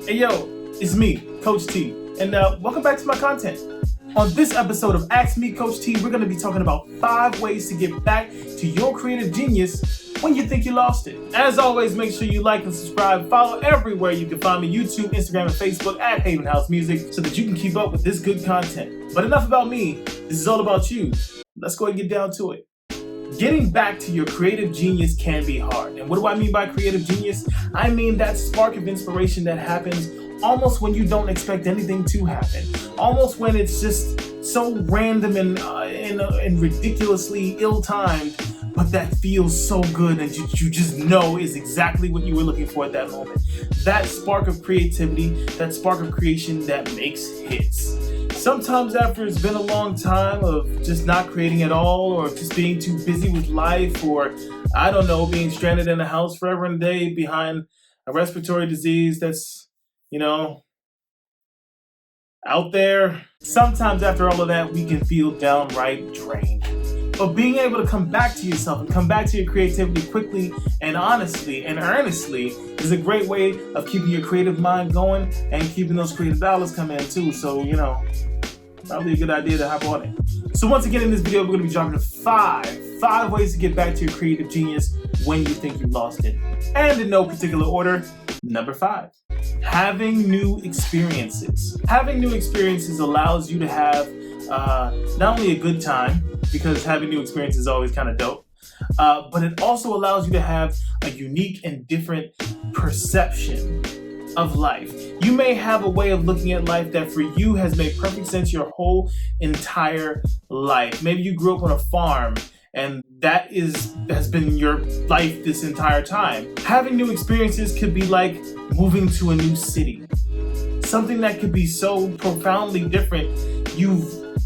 Hey yo, it's me, Coach T, and welcome back to my content. On this episode of Ask Me Coach T, we're going to be talking about 5 ways to get back to your creative genius when you think you lost it. As always, make sure you like and subscribe. Follow everywhere you can find me, YouTube, Instagram, and Facebook at Haven House Music, so that you can keep up with this good content. But enough about me. This is all about you. Let's go and get down to it. Getting back to your creative genius can be hard. And what do I mean by creative genius? I mean that spark of inspiration that happens almost when you don't expect anything to happen. Almost when it's just so random and ridiculously ill-timed, but that feels so good and you just know is exactly what you were looking for at that moment. That spark of creativity, that spark of creation that makes hits. Sometimes after it's been a long time of just not creating at all, or just being too busy with life, or I don't know, being stranded in a house forever and a day behind a respiratory disease that's, out there. Sometimes after all of that, we can feel downright drained. But being able to come back to yourself and come back to your creativity quickly and honestly and earnestly is a great way of keeping your creative mind going and keeping those creative dollars coming in too. So, probably a good idea to hop on it. So once again, in this video, we're going to be dropping 5 ways to get back to your creative genius when you think you've lost it. And in no particular order, number 5, having new experiences. Having new experiences allows you to have not only a good time, because having new experiences is always kind of dope, but it also allows you to have a unique and different perception of life. You may have a way of looking at life that for you has made perfect sense your whole entire life. Maybe you grew up on a farm and that has been your life this entire time. Having new experiences could be like moving to a new city. Something that could be so profoundly different,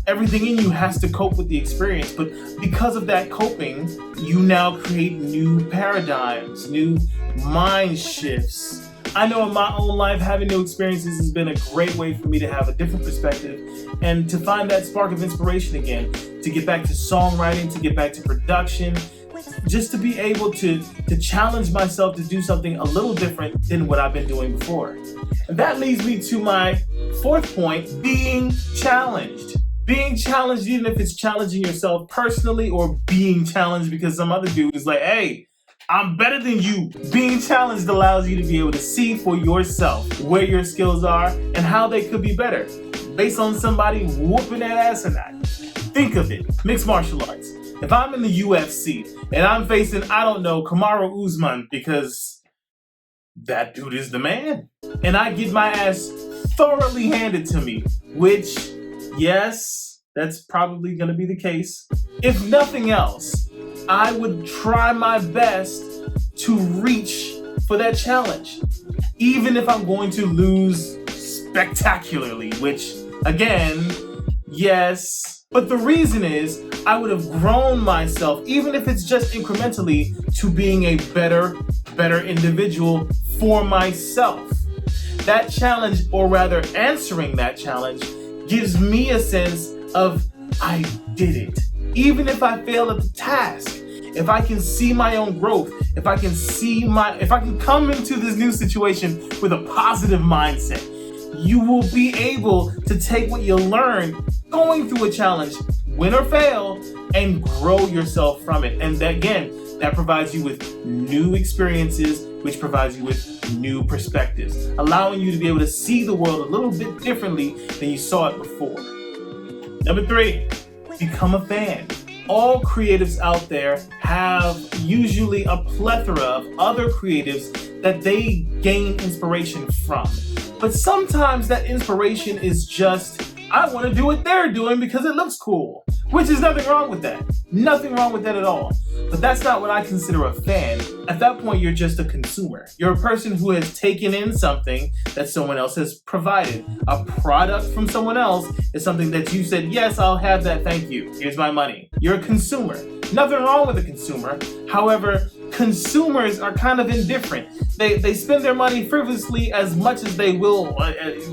everything in you has to cope with the experience, but because of that coping, you now create new paradigms, new mind shifts. I know in my own life, having new experiences has been a great way for me to have a different perspective and to find that spark of inspiration again, to get back to songwriting, to get back to production, just to be able to challenge myself to do something a little different than what I've been doing before. And that leads me to my 4th point, being challenged. Being challenged, even if it's challenging yourself personally or being challenged because some other dude is like, hey, I'm better than you. Being challenged allows you to be able to see for yourself where your skills are and how they could be better based on somebody whooping that ass or not. Think of it, mixed martial arts. If I'm in the UFC and I'm facing, Kamaru Usman because that dude is the man, and I get my ass thoroughly handed to me, which, yes, that's probably going to be the case. If nothing else, I would try my best to reach for that challenge, even if I'm going to lose spectacularly, which, again, yes. But the reason is I would have grown myself, even if it's just incrementally, to being a better individual for myself. That challenge, or rather answering that challenge, gives me a sense of I did it. Even if I fail at the task, if I can see my own growth, if I can come into this new situation with a positive mindset, you will be able to take what you learned going through a challenge, win or fail, and grow yourself from it. And that provides you with new experiences, which provides you with new perspectives, allowing you to be able to see the world a little bit differently than you saw it before. Number 3, become a fan. All creatives out there have usually a plethora of other creatives that they gain inspiration from. But sometimes that inspiration is just, I want to do what they're doing because it looks cool, which is nothing wrong with that. Nothing wrong with that at all. But that's not what I consider a fan. At that point, you're just a consumer. You're a person who has taken in something that someone else has provided. A product from someone else is something that you said, yes, I'll have that, thank you. Here's my money. You're a consumer. Nothing wrong with a consumer. However, consumers are kind of indifferent. They spend their money frivolously as much as they will,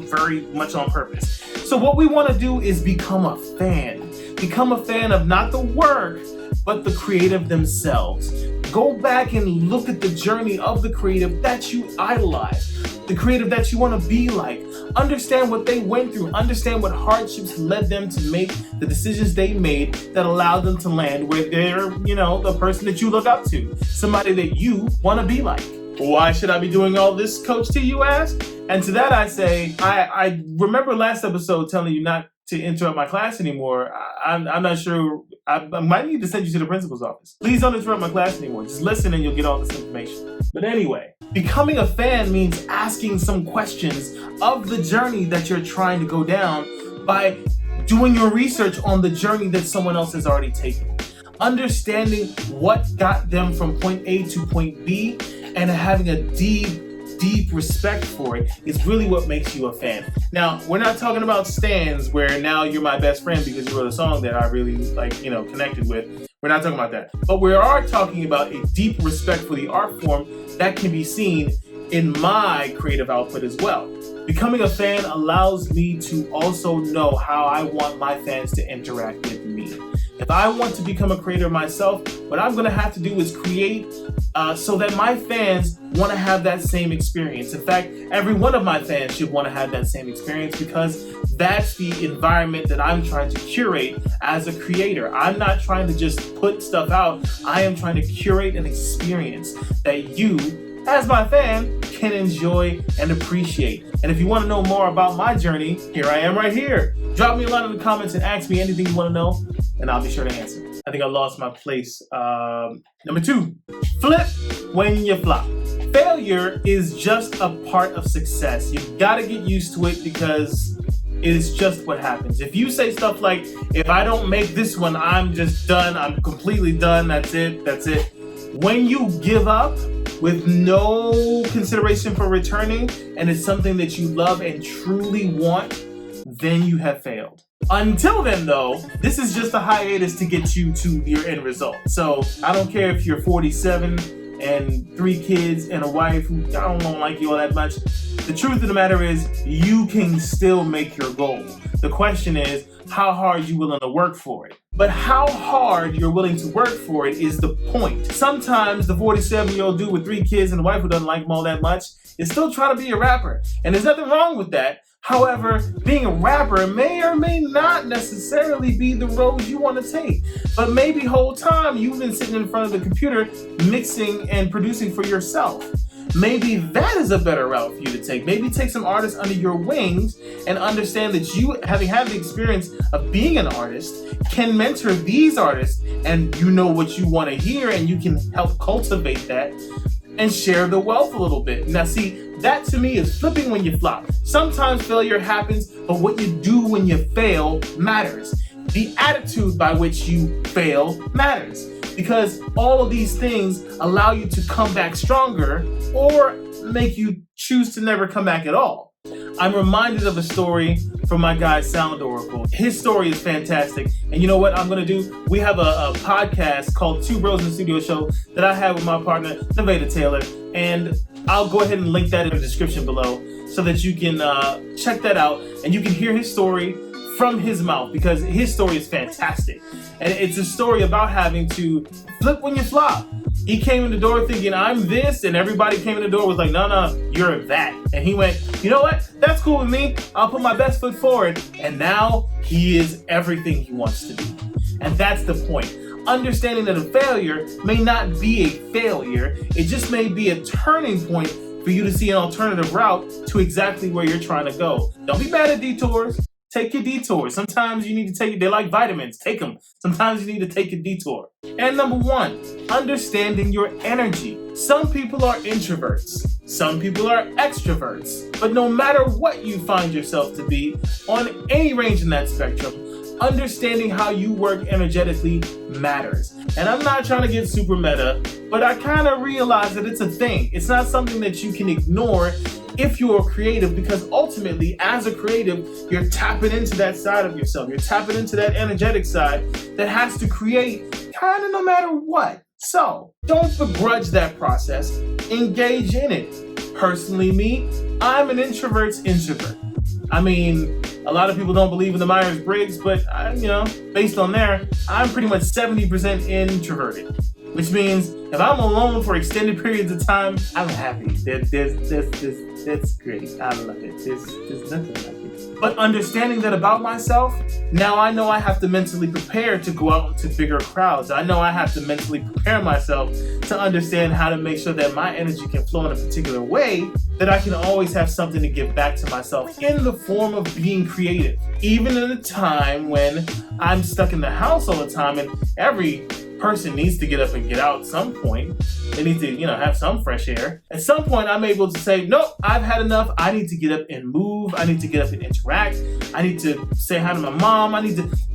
very much on purpose. So what we want to do is become a fan. Become a fan of not the work, but the creative themselves. Go back and look at the journey of the creative that you idolize. the creative that you want to be like. Understand what they went through. Understand what hardships led them to make the decisions they made that allowed them to land where they're, the person that you look up to, somebody that you want to be like. Why should I be doing all this, Coach T, you ask? And to that I say, I remember last episode telling you not to interrupt my class anymore. I'm not sure. I might need to send you to the principal's office. Please don't interrupt my class anymore. Just listen and you'll get all this information. But anyway, becoming a fan means asking some questions of the journey that you're trying to go down by doing your research on the journey that someone else has already taken. Understanding what got them from point A to point B and having a deep respect for it is really what makes you a fan. Now, we're not talking about stans where now you're my best friend because you wrote a song that I really connected with. We're not talking about that. But we are talking about a deep respect for the art form that can be seen in my creative output as well. Becoming a fan allows me to also know how I want my fans to interact with me. If I want to become a creator myself, what I'm going to have to do is create so that my fans want to have that same experience. In fact, every one of my fans should want to have that same experience because that's the environment that I'm trying to curate as a creator. I'm not trying to just put stuff out. I am trying to curate an experience that you, as my fan, can enjoy and appreciate. And if you want to know more about my journey, here I am right here. Drop me a line in the comments and ask me anything you want to know, and I'll be sure to answer. I think I lost my place. Number 2, flip when you flop. Failure is just a part of success. You've got to get used to it because it is just what happens. If you say stuff like, if I don't make this one, I'm just done. I'm completely done. That's it. When you give up with no consideration for returning, and it's something that you love and truly want, then you have failed. Until then, though, this is just a hiatus to get you to your end result. So I don't care if you're 47 and 3 kids and a wife who don't like you all that much. The truth of the matter is you can still make your goal. The question is how hard you're willing to work for it. But how hard you're willing to work for it is the point. Sometimes the 47-year-old dude with 3 kids and a wife who doesn't like him all that much is still trying to be a rapper. And there's nothing wrong with that. However, being a rapper may or may not necessarily be the road you want to take. But maybe the whole time you've been sitting in front of the computer mixing and producing for yourself. Maybe that is a better route for you to take. Maybe take some artists under your wings and understand that you, having had the experience of being an artist, can mentor these artists and you know what you want to hear and you can help cultivate that and share the wealth a little bit. Now see, that to me is flipping when you flop. Sometimes failure happens, but what you do when you fail matters. The attitude by which you fail matters. Because all of these things allow you to come back stronger or make you choose to never come back at all. I'm reminded of a story from my guy Sound Oracle. His story is fantastic. And you know what I'm going to do? We have a podcast called Two Bros in the Studio Show that I have with my partner, Nevada Taylor. And I'll go ahead and link that in the description below so that you can check that out and you can hear his story from his mouth because his story is fantastic. And it's a story about having to flip when you flop. He came in the door thinking, I'm this, and everybody came in the door was like, no, you're that. And he went, you know what? That's cool with me. I'll put my best foot forward. And now he is everything he wants to be. And that's the point. Understanding that a failure may not be a failure. It just may be a turning point for you to see an alternative route to exactly where you're trying to go. Don't be mad at detours. Take your detours. Sometimes you need to take, they're like vitamins, take them. Sometimes you need to take a detour. And number 1, understanding your energy. Some people are introverts. Some people are extroverts. But no matter what you find yourself to be, on any range in that spectrum, understanding how you work energetically matters. And I'm not trying to get super meta, but I kind of realize that it's a thing. It's not something that you can ignore if you're creative, because ultimately, as a creative, you're tapping into that side of yourself. You're tapping into that energetic side that has to create kind of no matter what. So don't begrudge that process. Engage in it. Personally, me, I'm an introvert's introvert. I mean, a lot of people don't believe in the Myers-Briggs, but based on there, I'm pretty much 70% introverted. Which means if I'm alone for extended periods of time, I'm happy. There's It's great. I love it. There's nothing like it. But understanding that about myself, now I know I have to mentally prepare to go out into bigger crowds. I know I have to mentally prepare myself to understand how to make sure that my energy can flow in a particular way, that I can always have something to give back to myself in the form of being creative. Even in a time when I'm stuck in the house all the time, and every person needs to get up and get out at some point. They need to, have some fresh air. At some point, I'm able to say, nope, I've had enough. I need to get up and move. I need to get up and interact. I need to say hi to my mom.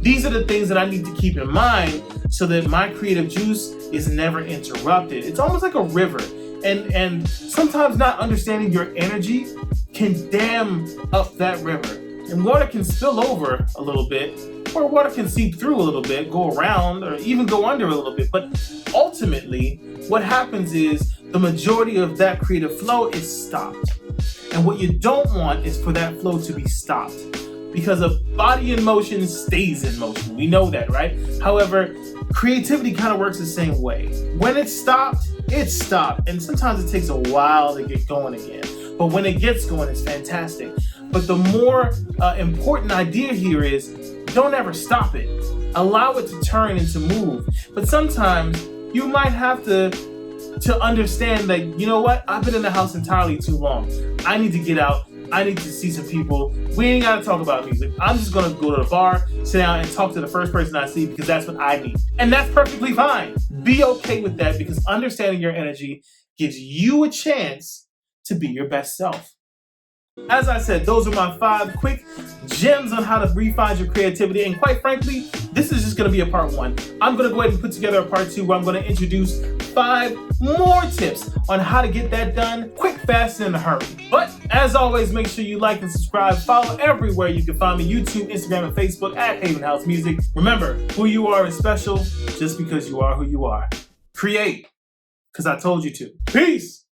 These are the things that I need to keep in mind so that my creative juice is never interrupted. It's almost like a river. And sometimes not understanding your energy can dam up that river. And water can spill over a little bit, or water can seep through a little bit, go around, or even go under a little bit. But ultimately, what happens is the majority of that creative flow is stopped. And what you don't want is for that flow to be stopped, because a body in motion stays in motion. We know that, right? However, creativity kind of works the same way. When it's stopped, it's stopped. And sometimes it takes a while to get going again. But when it gets going, it's fantastic. But the more important idea here is don't ever stop it. Allow it to turn and to move. But sometimes you might have to understand that, you know what? I've been in the house entirely too long. I need to get out. I need to see some people. We ain't got to talk about music. I'm just going to go to the bar, sit down, and talk to the first person I see, because that's what I need. And that's perfectly fine. Be okay with that, because understanding your energy gives you a chance to be your best self. As I said, those are my 5 quick gems on how to refine your creativity. And quite frankly, this is just going to be a part 1. I'm going to go ahead and put together a part 2 where I'm going to introduce 5 more tips on how to get that done quick, fast, and in a hurry. But as always, make sure you like and subscribe. Follow everywhere you can find me: YouTube, Instagram, and Facebook at Haven House Music. Remember, who you are is special just because you are who you are. Create, because I told you to. Peace!